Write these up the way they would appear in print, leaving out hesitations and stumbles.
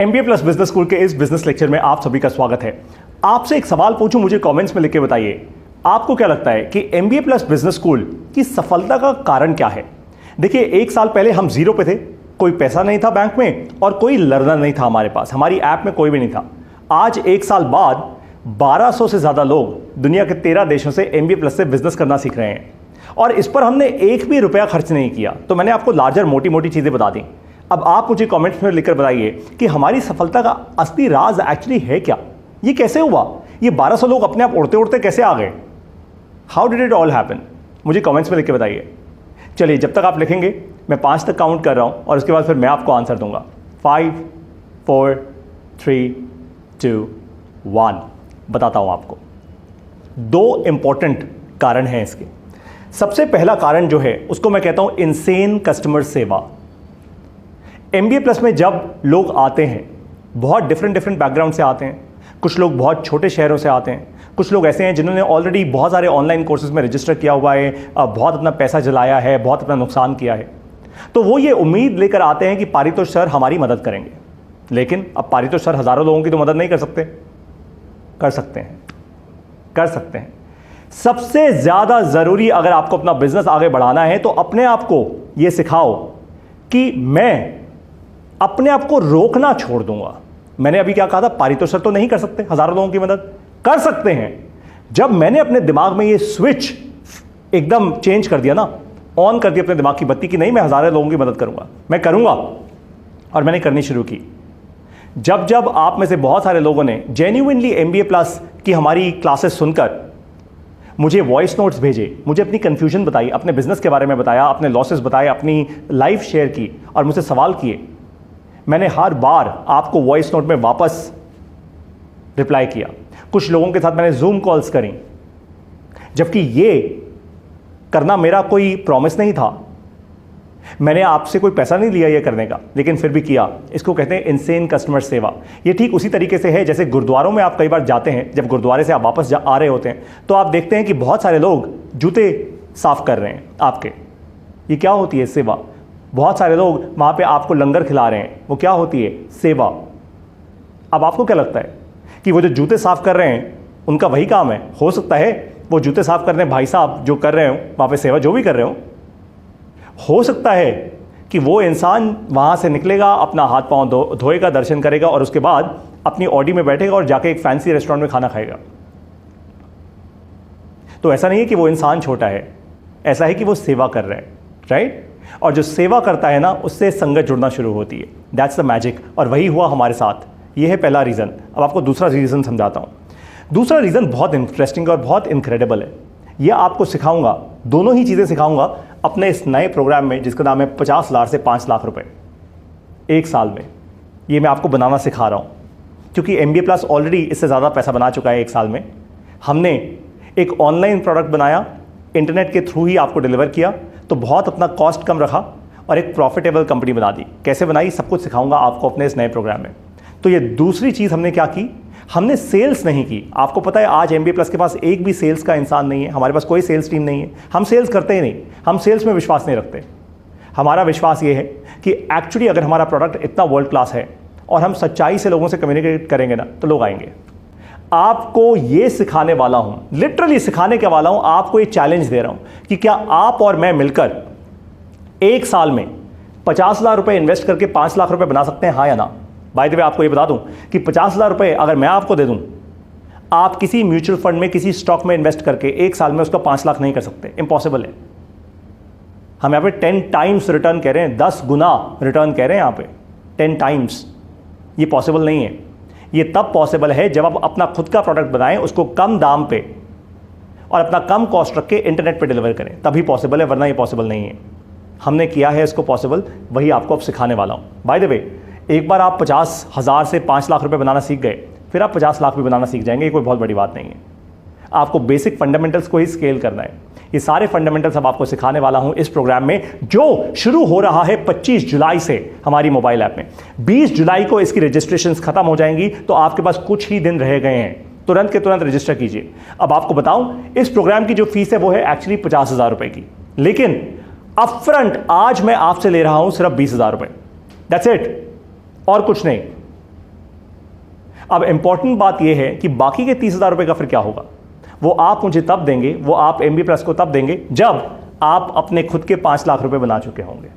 MBA plus business school के इस business lecture में आप सभी का स्वागत है। आपसे एक सवाल पूछूं, मुझे कमेंट्स में लिख के बताइए, आपको क्या लगता है कि MBA प्लस बिजनेस स्कूल की सफलता का कारण क्या है? देखिए, एक साल पहले हम जीरो पे थे, कोई पैसा नहीं था बैंक में और कोई लर्नर नहीं था हमारे पास, हमारी ऐप में कोई भी नहीं था। आज एक साल बाद 1200 से ज़्यादा लोग दुनिया के 13 देशों से MBA प्लस से बिजनेस करना सीख रहे हैं और इस पर हमने एक भी रुपया खर्च नहीं किया। तो मैंने आपको लार्जर मोटी मोटी चीज़ें बता दी। अब आप मुझे कमेंट्स में लिखकर बताइए कि हमारी सफलता का असली राज एक्चुअली है क्या? ये कैसे हुआ? ये 1200 लोग अपने आप उड़ते उड़ते कैसे आ गए? How did it all happen? मुझे कमेंट्स में लिख के बताइए। चलिए, जब तक आप लिखेंगे मैं 5 तक काउंट कर रहा हूं और उसके बाद फिर मैं आपको आंसर दूंगा। 5 4 3 2 1। बताता हूं आपको। 2 इंपॉर्टेंट कारण हैं इसके। सबसे पहला कारण जो है उसको मैं कहता हूं इनसेन कस्टमर सेवा। MBA प्लस में जब लोग आते हैं, बहुत डिफरेंट बैकग्राउंड से आते हैं। कुछ लोग बहुत छोटे शहरों से आते हैं, कुछ लोग ऐसे हैं जिन्होंने ऑलरेडी बहुत सारे ऑनलाइन कोर्सेज में रजिस्टर किया हुआ है, बहुत अपना पैसा जलाया है, बहुत अपना नुकसान किया है। तो वो ये उम्मीद लेकर आते हैं कि पारितोष सर हमारी मदद करेंगे। लेकिन अब पारितोष सर हज़ारों लोगों की तो मदद नहीं कर सकते। कर सकते हैं। सबसे ज़्यादा ज़रूरी, अगर आपको अपना बिजनेस आगे बढ़ाना है तो अपने आप को ये सिखाओ कि मैं अपने आप को रोकना छोड़ दूंगा। मैंने अभी क्या कहा था? पारितोष सर तो नहीं कर सकते हज़ारों लोगों की मदद, कर सकते हैं। जब मैंने अपने दिमाग में ये स्विच एकदम चेंज कर दिया ना, ऑन कर दिया अपने दिमाग की बत्ती कि नहीं, मैं हज़ारों लोगों की मदद करूंगा, मैं करूंगा, और मैंने करनी शुरू की। जब आप में से बहुत सारे लोगों ने जेन्युइनली MBA प्लस की हमारी क्लासेस सुनकर मुझे वॉइस नोट्स भेजे, मुझे अपनी कंफ्यूजन बताई, अपने बिजनेस के बारे में बताया, अपने लॉसेस बताए, अपनी लाइफ शेयर की और मुझसे सवाल किए, मैंने हर बार आपको वॉइस नोट में वापस रिप्लाई किया। कुछ लोगों के साथ मैंने जूम कॉल्स करी, जबकि ये करना मेरा कोई प्रॉमिस नहीं था। मैंने आपसे कोई पैसा नहीं लिया ये करने का, लेकिन फिर भी किया। इसको कहते हैं इनसेन कस्टमर सेवा। ये ठीक उसी तरीके से है जैसे गुरुद्वारों में आप कई बार जाते हैं, जब गुरुद्वारे से आप वापस आ रहे होते हैं तो आप देखते हैं कि बहुत सारे लोग जूते साफ कर रहे हैं आपके। ये क्या होती है? सेवा। बहुत सारे लोग वहाँ पे आपको लंगर खिला रहे हैं, वो क्या होती है? सेवा। अब आपको क्या लगता है कि वो जो जूते साफ कर रहे हैं उनका वही काम है? हो सकता है वो जूते साफ करने भाई साहब जो कर रहे हो वहाँ पे सेवा, जो भी कर रहे हो सकता है कि वो इंसान वहाँ से निकलेगा, अपना हाथ पाँव धोएगा, दर्शन करेगा और उसके बाद अपनी ऑडी में बैठेगा और जाके एक फैंसी रेस्टोरेंट में खाना खाएगा। तो ऐसा नहीं है कि वो इंसान छोटा है, ऐसा है कि वो सेवा कर रहे हैं, राइट? और जो सेवा करता है ना, उससे संगत जुड़ना शुरू होती है। That's the magic. और वही हुआ हमारे साथ। ये है पहला रीज़न। अब आपको दूसरा रीज़न समझाता हूँ। दूसरा रीज़न बहुत इंटरेस्टिंग और बहुत इनक्रेडिबल है। ये आपको सिखाऊंगा, दोनों ही चीज़ें सिखाऊंगा अपने इस नए प्रोग्राम में जिसका नाम है 50 लाख से 5 लाख रुपए एक साल में। ये मैं आपको बनाना सिखा रहा हूँ, क्योंकि MBA प्लस ऑलरेडी इससे ज़्यादा पैसा बना चुका है एक साल में। हमने एक ऑनलाइन प्रोडक्ट बनाया, इंटरनेट के थ्रू ही आपको डिलीवर किया, तो बहुत अपना कॉस्ट कम रखा और एक प्रॉफिटेबल कंपनी बना दी। कैसे बनाई, सब कुछ सिखाऊंगा आपको अपने इस नए प्रोग्राम में। तो ये दूसरी चीज़ हमने क्या की, हमने सेल्स नहीं की। आपको पता है आज MBA प्लस के पास एक भी सेल्स का इंसान नहीं है, हमारे पास कोई सेल्स टीम नहीं है। हम सेल्स करते ही नहीं, हम सेल्स में विश्वास नहीं रखते। हमारा विश्वास ये है कि एक्चुअली अगर हमारा प्रोडक्ट इतना वर्ल्ड क्लास है और हम सच्चाई से लोगों से कम्युनिकेट करेंगे ना, तो लोग आएंगे। आपको ये सिखाने वाला हूं, लिटरली सिखाने के वाला हूं, आपको ये चैलेंज दे रहा हूं कि क्या आप और मैं मिलकर एक साल में 50 लाख रुपए इन्वेस्ट करके 5 लाख रुपए बना सकते हैं, हाँ या ना? बाय द वे आपको ये बता दूं कि 50 लाख रुपए अगर मैं आपको दे दूं, आप किसी म्यूचुअल फंड में, किसी स्टॉक में इन्वेस्ट करके एक साल में उसका 5 लाख नहीं कर सकते। इम्पॉसिबल है। हम यहाँ पे 10 टाइम्स रिटर्न कह रहे हैं, 10 गुना रिटर्न कह रहे हैं यहाँ पे, 10 टाइम्स। ये पॉसिबल नहीं है। ये तब पॉसिबल है जब आप अपना खुद का प्रोडक्ट बनाएं, उसको कम दाम पे और अपना कम कॉस्ट रख के इंटरनेट पे डिलीवर करें, तभी पॉसिबल है, वरना ये पॉसिबल नहीं है। हमने किया है इसको पॉसिबल, वही आपको अब सिखाने वाला हूं। बाय द वे, एक बार आप 50,000 से 5 लाख रुपए बनाना सीख गए, फिर आप 50 लाख भी बनाना सीख जाएंगे। ये कोई बहुत बड़ी बात नहीं है। आपको बेसिक फंडामेंटल्स को ही स्केल करना है। ये सारे फंडामेंटल्स अब आपको सिखाने वाला हूं इस प्रोग्राम में, जो शुरू हो रहा है 25 जुलाई से हमारी मोबाइल ऐप में। 20 जुलाई को इसकी रजिस्ट्रेशंस खत्म हो जाएंगी, तो आपके पास कुछ ही दिन रह गए हैं। तुरंत के तुरंत रजिस्टर कीजिए। अब आपको बताऊं, इस प्रोग्राम की जो फीस है वो है एक्चुअली 50,000 रुपए की, लेकिन अपफ्रंट आज मैं आपसे ले रहा हूं सिर्फ 20,000 रुपए। दैट्स इट, और कुछ नहीं। अब इंपॉर्टेंट बात यह है कि बाकी के 30,000 रुपए का फिर क्या होगा, वो आप मुझे तब देंगे, वो आप MBA प्लस को तब देंगे जब आप अपने खुद के 5 लाख रुपए बना चुके होंगे।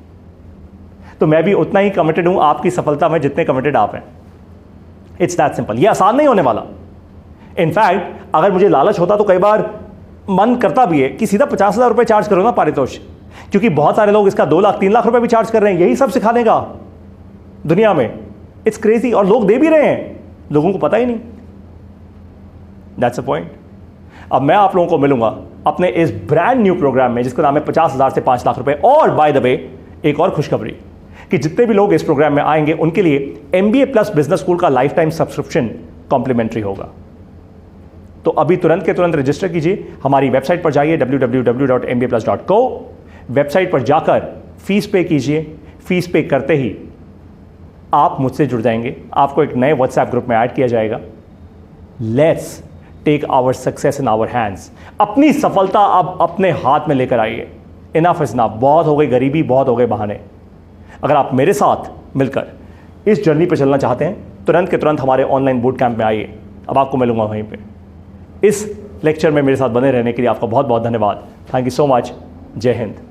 तो मैं भी उतना ही कमिटेड हूं आपकी सफलता में जितने कमिटेड आप हैं। It's that simple. ये आसान नहीं होने वाला। इनफैक्ट अगर मुझे लालच होता तो कई बार मन करता भी है कि सीधा 50,000 रुपए चार्ज करो ना पारितोष, क्योंकि बहुत सारे लोग इसका 2 लाख 3 लाख रुपए भी चार्ज कर रहे हैं यही सब सिखाने का दुनिया में। इट्स क्रेजी, और लोग दे भी रहे हैं, लोगों को पता ही नहीं। That's a point. अब मैं आप लोगों को मिलूंगा अपने इस ब्रांड न्यू प्रोग्राम में जिसका नाम है 50,000 से 5 लाख रुपए। और बाय द वे एक और खुशखबरी कि जितने भी लोग इस प्रोग्राम में आएंगे उनके लिए MBA प्लस बिजनेस स्कूल का लाइफ टाइम सब्सक्रिप्शन कॉम्प्लीमेंट्री होगा। तो अभी तुरंत के तुरंत रजिस्टर कीजिए, हमारी वेबसाइट पर जाइए www.mbaplus.co। वेबसाइट पर जाकर फीस पे कीजिए। फीस पे करते ही आप मुझसे जुड़ जाएंगे, आपको एक नए व्हाट्सएप ग्रुप में ऐड किया जाएगा। Let's take our success in our hands. अपनी सफलता अब अपने हाथ में लेकर आइए। इनफ इज इनफ, बहुत हो गई गरीबी, बहुत हो गए बहाने। अगर आप मेरे साथ मिलकर इस जर्नी पर चलना चाहते हैं, तुरंत के तुरंत हमारे ऑनलाइन बूट कैंप में आइए। अब आपको मिलूंगा वहीं पे। इस लेक्चर में मेरे साथ बने रहने के लिए आपका बहुत बहुत धन्यवाद। Thank you so much. जय हिंद।